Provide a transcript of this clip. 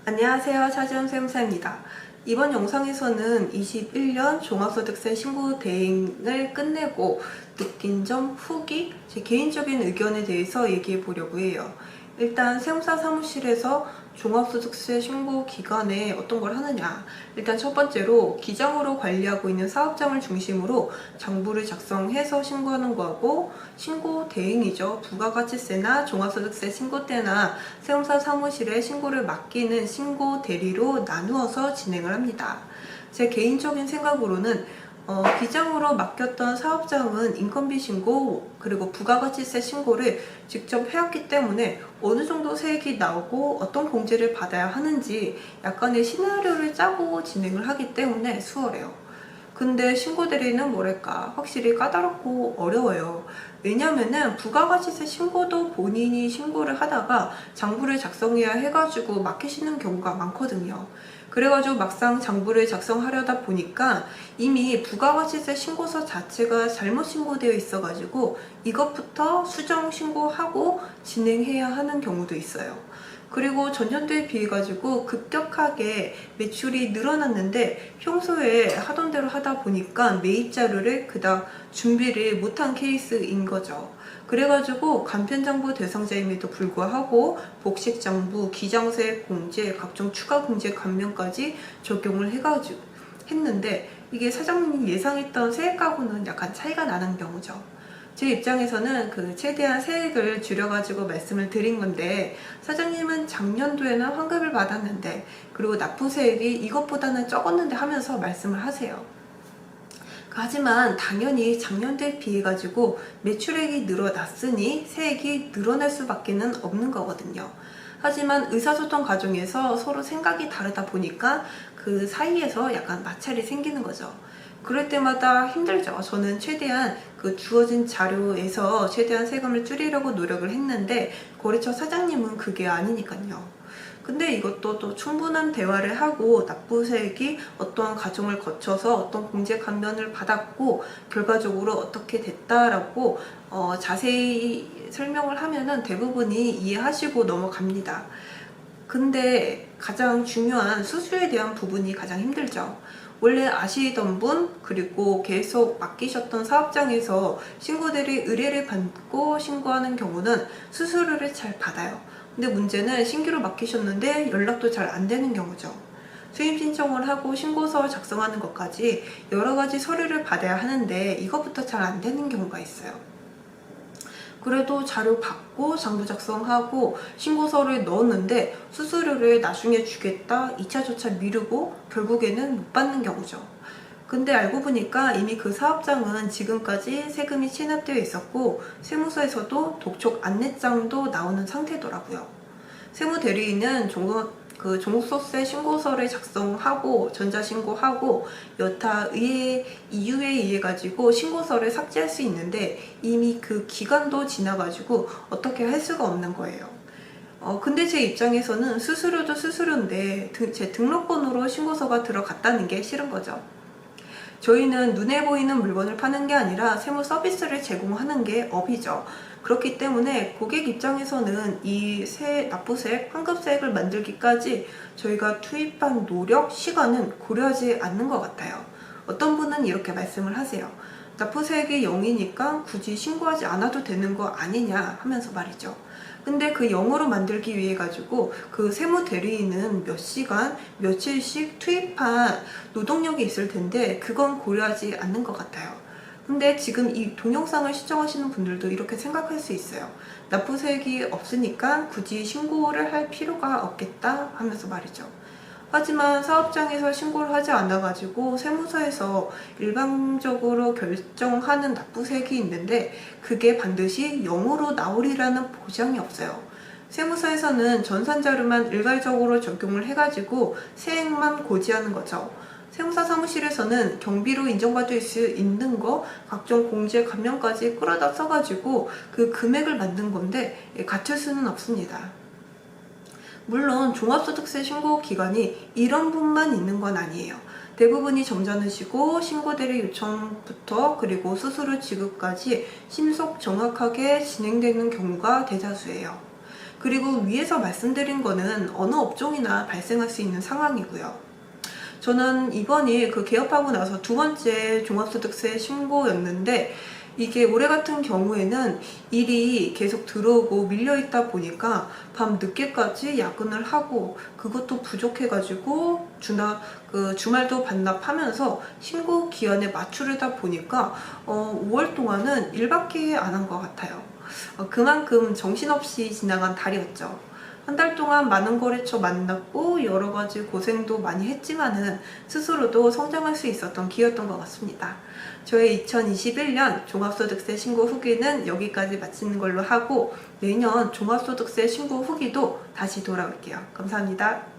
안녕하세요. 차지원 세무사입니다. 이번 영상에서는 21년 종합소득세 신고 대행을 끝내고 느낀 점, 후기, 제 개인적인 의견에 대해서 얘기해 보려고 해요. 일단 세무사 사무실에서 종합소득세 신고 기간에 어떤 걸 하느냐. 일단 첫 번째로 기장으로 관리하고 있는 사업장을 중심으로 장부를 작성해서 신고하는 거하고, 신고 대행이죠. 부가가치세나 종합소득세 신고 때나 세무사 사무실에 신고를 맡기는 신고 대리로 나누어서 진행을 합니다. 제 개인적인 생각으로는 기장으로 맡겼던 사업장은 인건비 신고 그리고 부가가치세 신고를 직접 해왔기 때문에 어느 정도 세액이 나오고 어떤 공제를 받아야 하는지 약간의 시나리오를 짜고 진행을 하기 때문에 수월해요. 근데 신고 대리는 뭐랄까 확실히 까다롭고 어려워요. 왜냐면은 부가가치세 신고도 본인이 신고를 하다가 장부를 작성해야 해가지고 맡기시는 경우가 많거든요. 그래가지고 막상 장부를 작성하려다 보니까 이미 부가가치세 신고서 자체가 잘못 신고되어 있어가지고 이것부터 수정 신고하고 진행해야 하는 경우도 있어요. 그리고 전년도에 비해 가지고 급격하게 매출이 늘어났는데 평소에 하던 대로 하다 보니까 매입 자료를 그닥 준비를 못한 케이스인 거죠. 그래가지고 간편장부 대상자임에도 불구하고 복식장부, 기장세액 공제, 각종 추가 공제 감면까지 적용을 해가지고 했는데 이게 사장님이 예상했던 세액하고는 약간 차이가 나는 경우죠. 제 입장에서는 최대한 세액을 줄여가지고 말씀을 드린 건데, 사장님은 작년도에는 환급을 받았는데 그리고 납부세액이 이것보다는 적었는데 하면서 말씀을 하세요. 하지만 당연히 작년도에 비해 가지고 매출액이 늘어났으니 세액이 늘어날 수밖에 없는 거거든요. 하지만 의사소통 과정에서 서로 생각이 다르다 보니까 그 사이에서 약간 마찰이 생기는 거죠. 그럴 때마다 힘들죠. 저는 최대한 주어진 자료에서 최대한 세금을 줄이려고 노력을 했는데 거래처 사장님은 그게 아니니까요. 근데 이것도 또 충분한 대화를 하고 납부세액이 어떠한 과정을 거쳐서 어떤 공제 감면을 받았고 결과적으로 어떻게 됐다라고 자세히 설명을 하면은 대부분이 이해하시고 넘어갑니다. 근데 가장 중요한 수수에 대한 부분이 가장 힘들죠. 원래 아시던 분 그리고 계속 맡기셨던 사업장에서 신고대리 의뢰를 받고 신고하는 경우는 수수료를 잘 받아요. 근데 문제는 신규로 맡기셨는데 연락도 잘 안 되는 경우죠. 수임 신청을 하고 신고서 작성하는 것까지 여러 가지 서류를 받아야 하는데 이것부터 잘 안 되는 경우가 있어요. 그래도 자료 받고 장부 작성하고 신고서를 넣었는데 수수료를 나중에 주겠다 2차조차 미루고 결국에는 못 받는 경우죠. 근데 알고 보니까 이미 그 사업장은 지금까지 세금이 체납되어 있었고 세무서에서도 독촉 안내장도 나오는 상태더라고요. 세무대리인은 종속세 신고서를 작성하고 전자신고하고 여타 이유에 의해 가지고 신고서를 삭제할 수 있는데 이미 그 기간도 지나가지고 어떻게 할 수가 없는 거예요. 근데 제 입장에서는 수수료도 수수료인데 제 등록번호로 신고서가 들어갔다는 게 싫은 거죠. 저희는 눈에 보이는 물건을 파는 게 아니라 세무 서비스를 제공하는 게 업이죠. 그렇기 때문에 고객 입장에서는 이 납부세액, 환급세액을 만들기까지 저희가 투입한 노력, 시간은 고려하지 않는 것 같아요. 어떤 분은 이렇게 말씀을 하세요. 납부세액이 0이니까 굳이 신고하지 않아도 되는 거 아니냐 하면서 말이죠. 근데 그 0으로 만들기 위해 가지고 그 세무 대리인은 몇 시간, 며칠씩 투입한 노동력이 있을 텐데 그건 고려하지 않는 것 같아요. 근데 지금 이 동영상을 시청하시는 분들도 이렇게 생각할 수 있어요. 납부세액이 없으니까 굳이 신고를 할 필요가 없겠다 하면서 말이죠. 하지만 사업장에서 신고를 하지 않아 가지고 세무서에서 일반적으로 결정하는 납부세액이 있는데 그게 반드시 0으로 나오리라는 보장이 없어요. 세무서에서는 전산자료만 일괄적으로 적용을 해가지고 세액만 고지하는 거죠. 세무사 사무실에서는 경비로 인정받을 수 있는 거 각종 공제 감면까지 끌어다 써가지고 그 금액을 만든 건데 같을 수는 없습니다. 물론 종합소득세 신고 기간이 이런 분만 있는 건 아니에요. 대부분이 점잖으시고 신고대리 요청부터 그리고 수수료 지급까지 신속 정확하게 진행되는 경우가 대다수예요. 그리고 위에서 말씀드린 거는 어느 업종이나 발생할 수 있는 상황이고요. 저는 이번이 그 개업하고 나서 두 번째 종합소득세 신고였는데, 이게 올해 같은 경우에는 일이 계속 들어오고 밀려있다 보니까 밤 늦게까지 야근을 하고, 그것도 부족해가지고 주말도 반납하면서 신고 기한에 맞추려다 보니까 5월 동안은 일밖에 안 한 것 같아요. 그만큼 정신없이 지나간 달이었죠. 한 달 동안 많은 거래처 만났고 여러 가지 고생도 많이 했지만은 스스로도 성장할 수 있었던 기회였던 것 같습니다. 저의 2021년 종합소득세 신고 후기는 여기까지 마치는 걸로 하고, 내년 종합소득세 신고 후기도 다시 돌아올게요. 감사합니다.